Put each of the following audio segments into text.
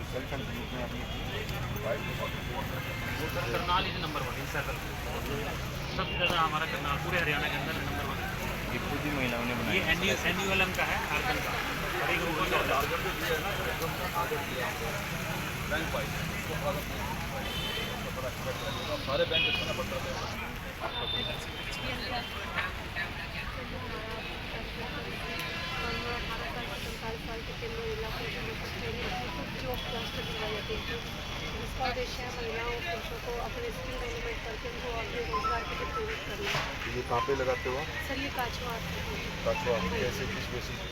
Self help group में आपने Karnal is number 1 in circle. सबसे ज़्यादा हमारा करनाल पूरे हरियाणा के अंदर नंबर 1 ये खुद ही महिलाओं ने ये बनाया। एनुअल का है हर दिन का और एक ग्रुप का बैंक वाइज सारे बैंक इतना पड़ता है। जिसका उद्देश्य है महिलाओं पुरुषों को अपने स्किल डेवलपमेंट करके उनको अपने रोजगार के लिए प्रेरित करना। ये कहाँ पे लगाते हो? सर ये काचवा कैसे किस बेसिस पे?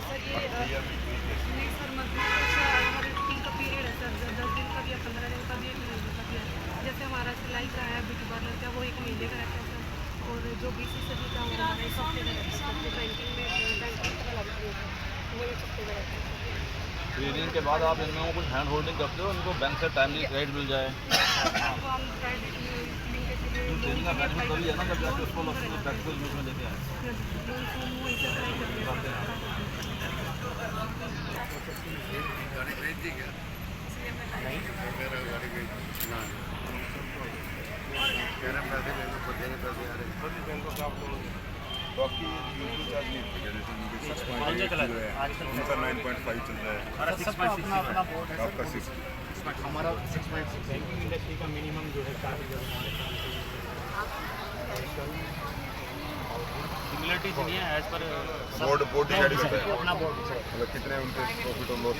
सर ये नहीं सर हमारे टीम का पीरियड है सर 10 दिन का भी है 15 दिन का भी है 1 महीने का भी है। जैसे हमारा सिलाई का है ब्यूटी पार्लर का वो 1 महीने का रहता है सर और जो BC सभी का हमारा 1 हफ्ते का रहता है। बैंकिंग में बैंकिंग का लगती है वो 1 हफ्ते का रहता है। ट्रेनिंग के बाद आप इनमें कुछ हैंड होल्डिंग करते हो उनको बैंक से टाइमली क्रेडिट मिल जाए। ट्रेनिंग का बेनिफिट तभी है ना जब जाके उसको प्रैक्टिकल यूज में लेके आए। बाकी यूजली चार्ज नहीं होता, जैसे उनका 9.5 चल रहा है, आपका 6। हमारा 6.6 बैंकिंग इंडस्ट्री का मिनिमम जो है सिमिलरिटीज नहीं है एज पर बोर्ड डिसाइड करता है अपना बोर्ड मतलब कितने उनके प्रॉफिट और लॉस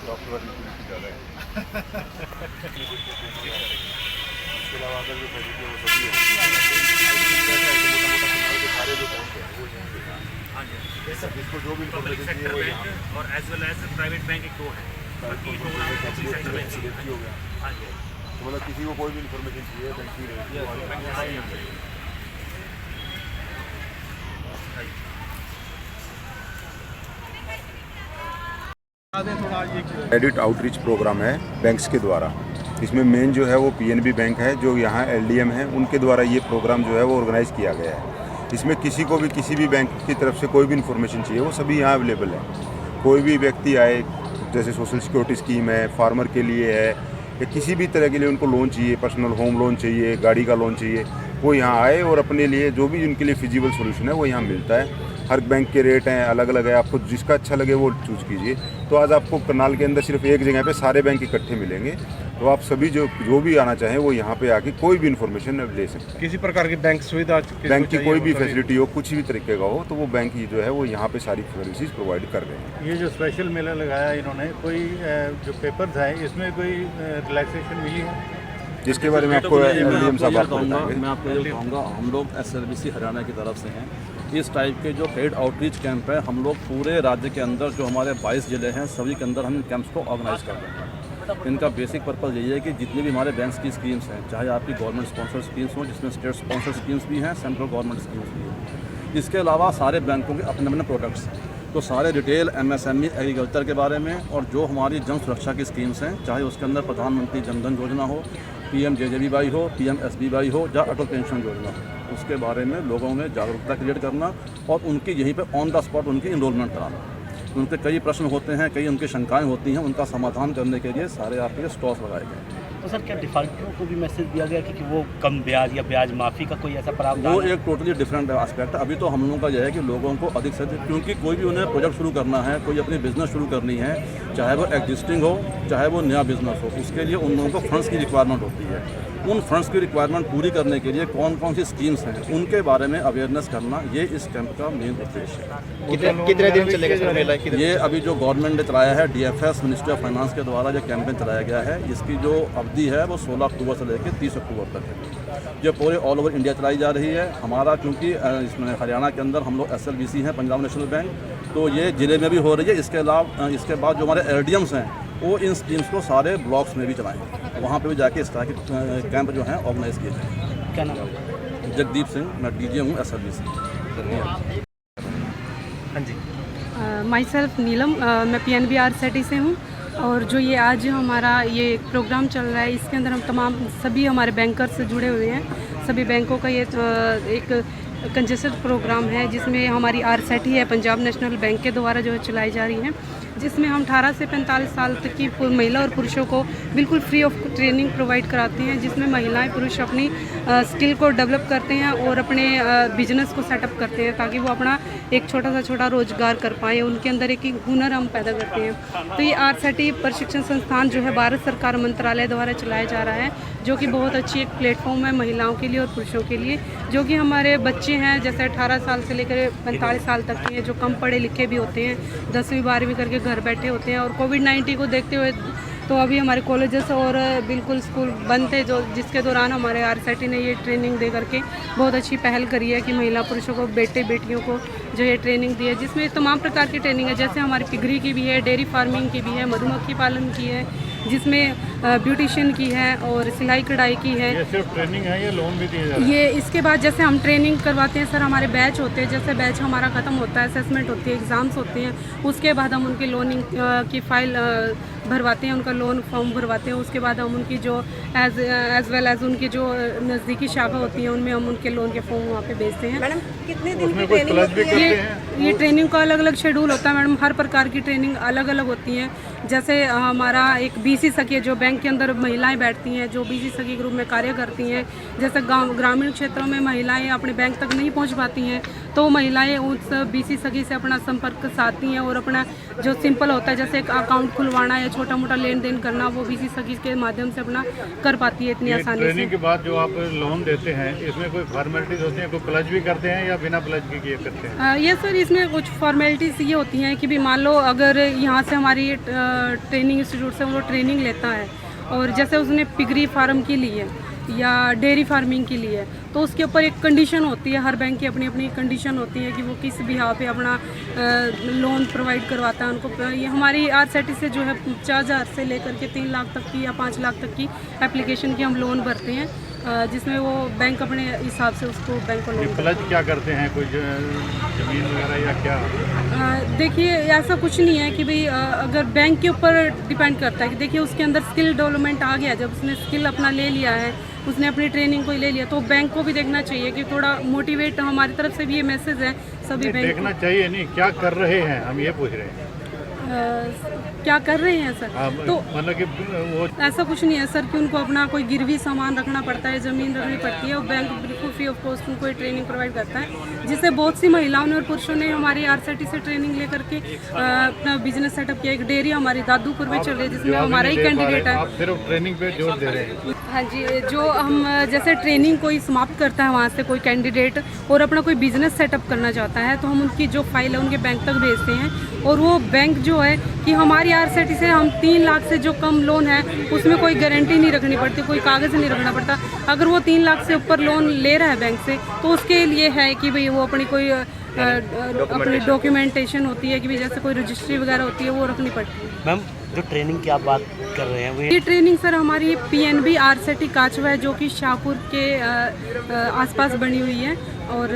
डॉक्टर वाली ज़्यादा है। इसके अलावा अगर जो फैसिलिटी है वो सभी है सारे जो बैंक हैं वो यहीं पे हैं। हाँ जी इसको जो भी पब्लिक इन्फॉर्मेशन चाहिए सेक्टर वो बैंक यहाँ और as well as private bank एक दो है बाकी प्रोग्राम पब्लिक सेक्टर बैंक हो गया। हाँ जी तो मतलब किसी को कोई भी इन्फॉर्मेशन चाहिए बैंक की रहेगी। क्रेडिट आउटरीच प्रोग्राम है बैंक्स के द्वारा। इसमें मेन जो है वो PNB बैंक है जो यहाँ LDM है उनके द्वारा ये प्रोग्राम जो है वो ऑर्गेनाइज़ किया गया है। इसमें किसी को भी किसी भी बैंक की तरफ से कोई भी इन्फॉर्मेशन चाहिए वो सभी यहाँ अवेलेबल है। कोई भी व्यक्ति आए जैसे सोशल सिक्योरिटी स्कीम है, फार्मर के लिए है या किसी भी तरह के लिए उनको लोन चाहिए, पर्सनल होम लोन चाहिए, गाड़ी का लोन चाहिए, वो यहाँ आए और अपने लिए जो भी उनके लिए फिजिबल सोल्यूशन है वो यहाँ मिलता है। हर बैंक के रेट हैं अलग अलग है, आपको जिसका अच्छा लगे वो चूज़ कीजिए। तो आज आपको करनाल के अंदर सिर्फ एक जगह पे सारे बैंक इकट्ठे मिलेंगे, तो आप सभी जो भी आना चाहें वो यहाँ पे आके कोई भी इन्फॉर्मेशन ले सकते हैं। किसी प्रकार की बैंक सुविधा, बैंक की कोई भी फैसिलिटी हो, कुछ भी तरीके का हो, तो वो बैंक जो है वो यहाँ पे सारी सर्विसेज प्रोवाइड कर रहे हैं। ये जो स्पेशल मेला लगाया इन्होंने, कोई जो पेपर्स है इसमें कोई रिलैक्सेशन मिली है जिसके बारे में आपको LDM साहब आपको बताएंगे। मैं आपको ये कहूँगा, हम लोग SLBC हरियाणा की तरफ से हैं। इस टाइप के जो क्रेडिट आउटरीच कैंप है हम लोग पूरे राज्य के अंदर जो हमारे 22 ज़िले हैं सभी के अंदर हम इन कैंप्स को ऑर्गेनाइज कर रहे हैं। इनका बेसिक पर्पज़ यही है कि जितनी भी हमारे बैंक्स की स्कीम्स हैं, चाहे आपकी गवर्नमेंट स्पॉन्सर स्कीम्स हों जिसमें स्टेट स्पॉन्सर स्कीम्स भी हैं, सेंट्रल गवर्नमेंट स्कीम्स भी हैं, इसके अलावा सारे बैंकों के अपने अपने प्रोडक्ट्स हैं। तो सारे रिटेल, MSME, एग्रीकल्चर के बारे में और जो हमारी जन सुरक्षा की स्कीम्स हैं, चाहे उसके अंदर प्रधानमंत्री जनधन योजना हो, PMJJBY हो, PMSBY हो या अटल पेंशन योजना हो, उसके बारे में लोगों में जागरूकता क्रिएट करना और उनकी यहीं पे ऑन द स्पॉट उनकी इनरोलमेंट कराना। उनके कई प्रश्न होते हैं, कई उनकी शंकाएं होती हैं, उनका समाधान करने के लिए सारे आपके लिए स्टॉल्स लगाए गए हैं। तो सर क्या डिफॉल्टरों को भी मैसेज दिया गया कि वो कम ब्याज या ब्याज माफ़ी का कोई ऐसा प्रावधान? वो एक टोटली डिफरेंट एस्पेक्ट है। अभी तो हम लोगों का यह है कि लोगों को अधिक से अधिक, क्योंकि कोई भी उन्हें प्रोजेक्ट शुरू करना है, कोई अपनी बिजनेस शुरू करनी है, चाहे वो एग्जिस्टिंग हो चाहे वो नया बिजनेस हो, उसके लिए उन लोगों को फंड्स की रिक्वायरमेंट होती है। उन फंड्स की रिक्वायरमेंट पूरी करने के लिए कौन कौन सी स्कीम्स हैं उनके बारे में अवेयरनेस करना, ये इस कैंप का मेन उद्देश्य है। कितने दिन चलेगा सर मेला? ये अभी जो गवर्नमेंट ने चलाया है, DFS मिनिस्ट्री ऑफ फाइनेंस के द्वारा जो कैंपेन चलाया गया है, इसकी जो अवधि है वो 16 अक्टूबर से लेकर 30 अक्टूबर तक है, जो पूरे ऑल ओवर इंडिया चलाई जा रही है। हमारा क्योंकि इसमें हरियाणा के अंदर हम लोग SLBC हैं, पंजाब नेशनल बैंक, तो ये ज़िले में भी हो रही है। इसके अलावा इसके बाद जो हमारे LDMs हैं वो इन स्कीम्स को सारे ब्लॉक्स में भी चलाएंगे, वहाँ पे भी जाके इस तरह के कैंप जो हैं ऑर्गेनाइज किए जाएंगे। क्या नाम है? जगदीप सिंह, मैं DJ हूँ SLBC। हाँ जी। माई सेल्फ नीलम, मैं PNBRCT से हूँ और जो ये आज हमारा ये प्रोग्राम चल रहा है इसके अंदर हम तमाम सभी हमारे बैंकर से जुड़े हुए हैं। सभी बैंकों का ये एक कंजेस्टेड प्रोग्राम है जिसमें हमारी आरसेटी है पंजाब नेशनल बैंक के द्वारा जो है चलाई जा रही है, जिसमें हम 18 से 45 साल तक की महिला और पुरुषों को बिल्कुल फ्री ऑफ ट्रेनिंग प्रोवाइड कराते हैं, जिसमें महिलाएं पुरुष अपनी स्किल को डेवलप करते हैं और अपने बिजनेस को सेटअप करते हैं ताकि वो अपना एक छोटा रोजगार कर पाएँ, उनके अंदर एक हुनर हम पैदा करते हैं। तो ये आरसेटी प्रशिक्षण संस्थान जो है भारत सरकार मंत्रालय द्वारा चलाया जा रहा है, जो कि बहुत अच्छी एक प्लेटफॉर्म है महिलाओं के लिए और पुरुषों के लिए, जो कि हमारे बच्चे हैं जैसे 18 साल से लेकर 45 साल तक के हैं, जो कम पढ़े लिखे भी होते हैं, 10वीं 12वीं करके घर बैठे होते हैं। और कोविड-19 को देखते हुए तो अभी हमारे कॉलेजेस और बिल्कुल स्कूल बंद थे, जो जिसके दौरान हमारे आरसेटी ने ये ट्रेनिंग दे करके बहुत अच्छी पहल करी है कि महिला पुरुषों को बेटे बेटियों को जो ये ट्रेनिंग दी है, जिसमें तमाम प्रकार की ट्रेनिंग है, जैसे हमारी पिगरी की भी है, डेयरी फार्मिंग की भी है, मधुमक्खी पालन की है, जिसमें ब्यूटिशियन की है और सिलाई कढ़ाई की है। ये सिर्फ ट्रेनिंग है या लोन भी दिया जा रहा है? ये इसके बाद जैसे हम ट्रेनिंग करवाते हैं सर, हमारे बैच होते हैं, जैसे बैच हमारा ख़त्म होता है, असेसमेंट होती है, एग्ज़ाम्स होते हैं, उसके बाद हम उनकी लोनिंग की फ़ाइल भरवाते हैं, उनका लोन फॉर्म भरवाते हैं, उसके बाद हम उनकी जो एज वेल एज उनकी जो नज़दीकी शाखा होती है उनमें हम उनके लोन के फॉर्म वहाँ पे भेजते हैं। मैडम कितने दिन उसमें की कोई ट्रेनिंग प्लस भी होती है? करते हैं? ये ट्रेनिंग का अलग अलग शेड्यूल होता है मैडम, हर प्रकार की ट्रेनिंग अलग अलग होती है। जैसे हमारा एक बीसी सखी जो बैंक के अंदर महिलाएं बैठती हैं, जो बीसी सखी ग्रुप में कार्य करती हैं, जैसे गांव ग्रामीण क्षेत्रों में महिलाएं अपने बैंक तक नहीं पहुंच पाती हैं, तो महिलाएं उस बीसी सखी से अपना संपर्क साधती हैं और अपना जो सिंपल होता है जैसे एक अकाउंट खुलवाना या छोटा मोटा लेन देन करना, वो बीसी सखी के माध्यम से अपना कर पाती है इतनी आसानी से। ट्रेनिंग के बाद जो आप लोन देते हैं इसमें कोई फॉर्मेलिटीज होती हैं, कोई प्लस भी करते हैं या बिना प्लस के ये करते हैं? ये सर इसमें कुछ फॉर्मेलिटीज़ ये होती हैं कि भी मान लो अगर यहाँ से हमारी ट्रेनिंग इंस्टीट्यूट से वो ट्रेनिंग लेता है और जैसे उसने पिगरी फार्म की ली है या डेयरी फार्मिंग के लिए, तो उसके ऊपर एक कंडीशन होती है, हर बैंक की अपनी अपनी कंडीशन होती है कि वो किस बिहाव पे अपना लोन प्रोवाइड करवाता है उनको। ये हमारी आरसेटी से जो है 50,000 से लेकर के 3 लाख तक की या 5 लाख तक की एप्लीकेशन की हम लोन भरते हैं, जिसमें वो बैंक अपने हिसाब से उसको बैंक को लोन। प्लस क्या करते हैं, कोई जमीन वगैरह या क्या? देखिए ऐसा कुछ नहीं है कि भाई अगर बैंक के ऊपर डिपेंड करता है कि देखिए उसके अंदर स्किल डेवलपमेंट आ गया, जब उसने स्किल अपना ले लिया है, उसने अपनी ट्रेनिंग को ले लिया, तो बैंक को भी देखना चाहिए कि थोड़ा मोटिवेट, हमारी तरफ से भी ये मैसेज है सभी बैंक देखना चाहिए नहीं, क्या कर रहे हैं हम ये पूछ रहे हैं। क्या कर रहे हैं सर? तो मतलब कि वो ऐसा कुछ नहीं है सर कि उनको अपना कोई गिरवी सामान रखना पड़ता है, ज़मीन रखनी पड़ती है, और बैंक बिल्कुल फ्री ऑफ कॉस्ट उनको ट्रेनिंग प्रोवाइड करता है, जिससे बहुत सी महिलाओं ने और पुरुषों ने हमारी आरसेटी से ट्रेनिंग लेकर के अपना बिजनेस सेटअप किया। एक डेयरी हमारी दादूपुर में चल रही है जिसमें हमारा ही कैंडिडेट है। आप सिर्फ ट्रेनिंग पे जोर दे रहे हैं? हाँ जी, जो हम जैसे ट्रेनिंग कोई समाप्त करता है वहाँ से कोई कैंडिडेट और अपना कोई बिजनेस सेटअप करना चाहता है, तो हम उनकी जो फाइल है उनके बैंक तक भेजते हैं, और वो बैंक जो है कि हमारी आरसेटी से हम 3 लाख से जो कम लोन है उसमें कोई गारंटी नहीं रखनी पड़ती, कोई कागज़ नहीं रखना पड़ता। अगर वो 3 लाख से ऊपर लोन ले रहा है बैंक से, तो उसके लिए है कि भाई वो अपनी कोई अपनी डॉक्यूमेंटेशन होती है कि भाई जैसे कोई रजिस्ट्री वगैरह होती है वो रखनी पड़ती है। मैम जो ट्रेनिंग की आप बात कर रहे हैं वो ये ट्रेनिंग सर हमारी पीएनबी आरसेटी काचवा है, जो कि शाहपुर के आसपास बनी हुई है, और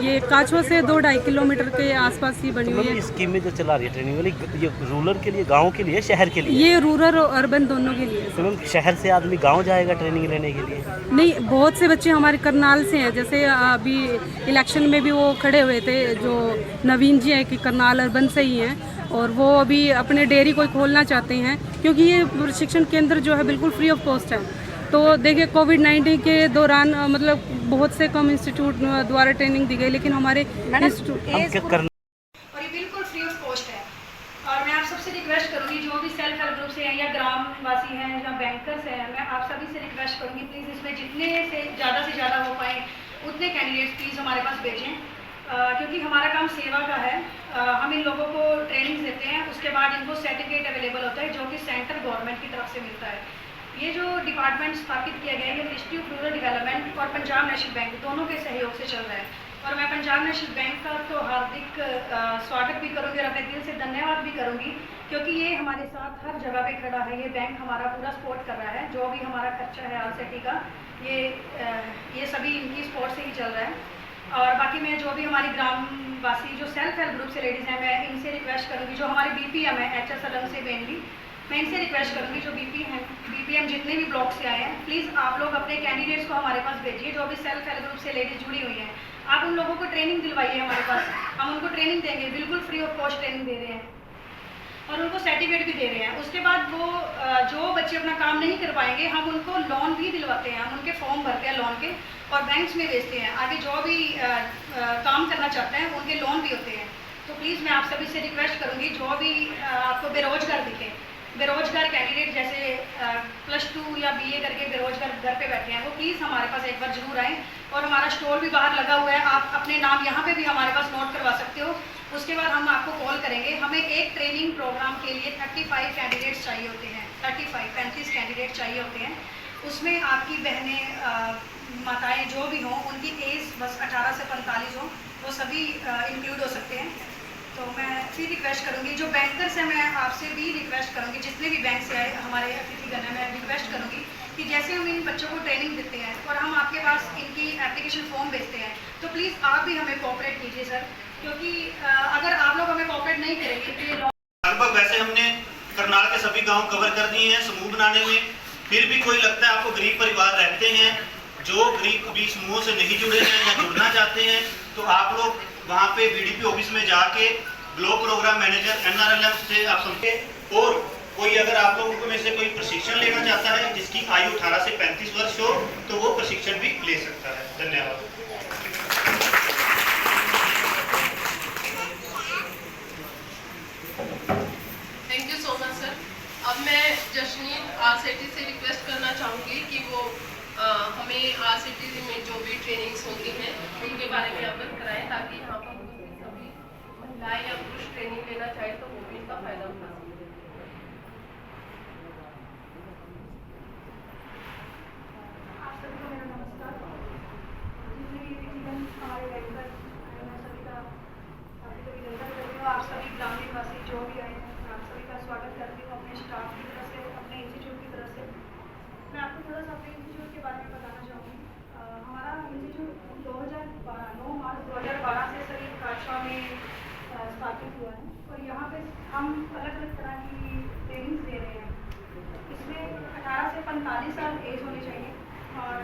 ये काचवा से 2-2.5 किलोमीटर के आसपास ही बनी हुई है। स्कीम में जो चला रही है ट्रेनिंग वाली, ये रूरल के लिए, गाँव के लिए, शहर के लिए? ये रूरल और अर्बन दोनों के लिए। तो मैम शहर से आदमी गाँव जाएगा ट्रेनिंग लेने के लिए? नहीं, बहुत से बच्चे हमारे करनाल से हैं, जैसे अभी इलेक्शन में भी वो खड़े हुए थे, जो नवीन जी हैं कि करनाल अर्बन से ही हैं, और वो अभी अपने डेयरी कोई खोलना चाहते हैं, क्योंकि ये प्रशिक्षण केंद्र जो है बिल्कुल फ्री ऑफ कॉस्ट है। तो देखिए कोविड-19 के दौरान मतलब बहुत से कम इंस्टीट्यूट द्वारा ट्रेनिंग दी गई, लेकिन हमारे इंस्टीट्यूट और ये बिल्कुल फ्री ऑफ कॉस्ट है। और मैं आप सबसे रिक्वेस्ट करूँगी, जो भी सेल्फ हेल्प ग्रुप से हैं या ग्रामवासी हैं या बैंकर्स हैं, मैं आप सभी से रिक्वेस्ट करूँगी प्लीज़ इसमें जितने से ज़्यादा हो पाए उतने कैंडिडेट्स प्लीज़ हमारे पास भेजें, क्योंकि हमारा काम सेवा का है। हम इन लोगों को ट्रेनिंग देते हैं, उसके बाद इनको सर्टिफिकेट अवेलेबल होता है जो कि सेंट्रल गवर्नमेंट की तरफ से मिलता है। ये जो डिपार्टमेंट स्थापित किया गया है, ये मिनिस्ट्री ऑफ रूरल डेवलपमेंट और पंजाब नेशनल बैंक दोनों के सहयोग से चल रहा है, और मैं पंजाब नेशनल बैंक का तो हार्दिक स्वागत भी करूँगी और अपने दिल से धन्यवाद भी करूँगी, क्योंकि ये हमारे साथ हर जगह पे खड़ा है। ये बैंक हमारा पूरा सपोर्ट कर रहा है, जो भी हमारा खर्चा है आरसेटी का, ये सभी इनकी सपोर्ट से ही चल रहा है। और बाकी मैं जो भी हमारी ग्रामवासी जो सेल्फ हेल्प ग्रुप से लेडीज़ हैं, मैं इनसे रिक्वेस्ट करूँगी, जो हमारे BPM है HS अलग से मेनली, मैं इनसे रिक्वेस्ट करूँगी जो BPM जितने भी ब्लॉक से आए हैं, प्लीज़ आप लोग अपने कैंडिडेट्स को हमारे पास भेजिए, जो भी सेल्फ हेल्प ग्रुप से लेडीज़ जुड़ी हुई हैं। आप उन लोगों को ट्रेनिंग दिलवाइए हमारे पास, हम उनको ट्रेनिंग देंगे, बिल्कुल फ्री ऑफ कॉस्ट ट्रेनिंग दे रहे हैं और उनको सर्टिफिकेट भी दे रहे हैं। उसके बाद वो जो बच्चे अपना काम नहीं कर पाएंगे हम उनको लोन भी दिलवाते हैं, हम उनके फॉर्म भरते हैं लोन के और बैंक्स में भेजते हैं। आगे जो भी काम करना चाहते हैं उनके लोन भी होते हैं। तो प्लीज़ मैं आप सभी से रिक्वेस्ट करूँगी, जो भी आपको बेरोजगार दिखे, बेरोजगार कैंडिडेट जैसे +2 या BA करके बेरोजगार घर पे बैठे हैं, वो प्लीज़ हमारे पास एक बार जरूर आएँ। और हमारा स्टोर भी बाहर लगा हुआ है, आप अपने नाम यहाँ पे भी हमारे पास नोट करवा सकते हो। उसके बाद हम आपको कॉल करेंगे। हमें एक ट्रेनिंग प्रोग्राम के लिए 35 कैंडिडेट्स चाहिए होते हैं, 35 कैंडिडेट चाहिए होते हैं। उसमें आपकी बहनें, माताएँ जो भी हों, उनकी एज बस 18 से 45 हो, वो सभी इंक्लूड हो सकते हैं। तो मैं फिर रिक्वेस्ट करूँगी, जो बैंकर्स हैं मैं आपसे भी रिक्वेस्ट करूँगी, जितने भी बैंक से आए हमारे अतिथिगण हैं, मैं रिक्वेस्ट करूँगी कि जैसे हम इन बच्चों को ट्रेनिंग देते हैं और हम आपके पास इनकी एप्लीकेशन फॉर्म भेजते हैं, तो प्लीज़ आप भी हमें कोऑपरेट कीजिए सर, क्योंकि अगर आप लोग हमें कोऑपरेट नहीं करेंगे तो ये लगभग वैसे हमने करनाल के सभी गांव कवर कर दिए हैं समूह बनाने में। फिर भी कोई लगता है आपको गरीब परिवार रहते हैं जो गरीब कभी समूहों से नहीं जुड़े हैं या जुड़ना चाहते हैं, तो आप लोग वहाँ पे BDP ऑफिस में जाके ब्लॉक प्रोग्राम मैनेजर NRLM से आप समझे, और कोई अगर आप लोगों में से कोई प्रशिक्षण लेना चाहता है जिसकी आयु 18 से 35 वर्ष हो तो वो प्रशिक्षण भी ले सकता है। धन्यवाद। Thank you so much sir. अब मैं जशनीन RCT से रिक्वेस्ट करना चाहूँगी कि वो हमें RCT में जो भी ट्रेनिंग्स होती हैं उनके बारे में अवगत कराएं, ताकि यहाँ पर सभी महिलाएं या पुरुष ट्रेनिंग लेना चाहे तो वो भी इसका फायदा उठा सकें। आप सभी को मेरा नमस्कार। जितने भी अतिथिगण हमारे बैंकर, मैं सभी का अभिनंदन करती हूँ। आप सभी ग्रामीण वासी जो भी आए हैं, आप सभी का स्वागत करती हूँ अपने स्टाफ की तरफ से, अपने इंस्टीट्यूट की तरफ से। मैं आपको थोड़ा सा अपने इंस्टीट्यूट के बारे में बताना चाहूँगी। हमारा इंस्टीट्यूट 9 मार्च 2012 से सभी काठवा में स्थापित हुआ है और यहाँ पे हम अलग अलग तरह की ट्रेनिंग्स दे रहे हैं। इसमें 18 से 45 साल एज होनी चाहिए और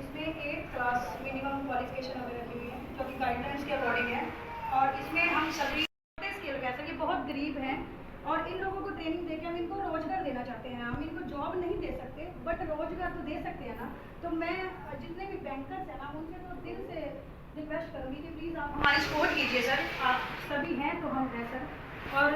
इसमें 8 क्लास मिनिमम क्वालिफिकेशन हमें रखी हुई है जो कि गाइडलाइंस के अकॉर्डिंग है। और इसमें हम सभी छोटे स्केल के, ऐसा कि बहुत गरीब हैं और इन लोगों को ट्रेनिंग देकर हम इनको रोजगार देना चाहते हैं। हम इनको जॉब नहीं दे सकते बट रोजगार तो दे सकते हैं ना। तो मैं जितने भी बैंकर्स हैं ना उनसे तो दिल से रिक्वेस्ट करूँगी कि प्लीज़ आप हमारी सपोर्ट कीजिए सर। आप सभी हैं तो हम हैं सर। और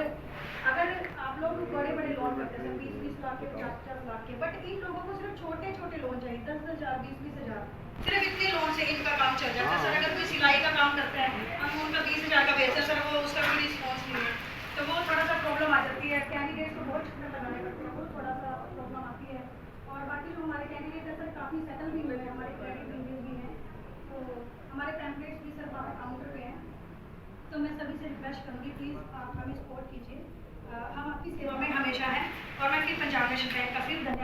अगर आप लोग बड़े बड़े लोन करते हैं 20-20 लाख के, 50-50 लाख के, बट इन लोगों को सिर्फ छोटे छोटे लोन चाहिए, 10,000, 20-20 हज़ार, सिर्फ इतने लोन से इनका काम चल जाता है सर। अगर कोई सिलाई का काम करता है, हम उनका 20,000 का बेचते हैं सर, वो उसका कोई रिस्पॉन्स नहीं है, तो वो थोड़ा सा प्रॉब्लम आ जाती है। कैंडिडेट को बहुत छोटा लगाने पड़ते हैं, वो थोड़ा सा प्रॉब्लम आती है। और बाकी जो हमारे कैंडिडेट है सर काफ़ी सेटल भी हुए हैं, हमारे क्रेडिट इंडियन भी हैं, तो हमारे पैम्पलेट्स भी सर बाहर काउंटर पे हैं। तो मैं सभी से रिक्वेस्ट करूँगी प्लीज़ आप हमें सपोर्ट कीजिए, हम आपकी सेवा में हमेशा हैं। और मैं फिर पंजाब नेशनल बैंक का फिर धन्यवाद।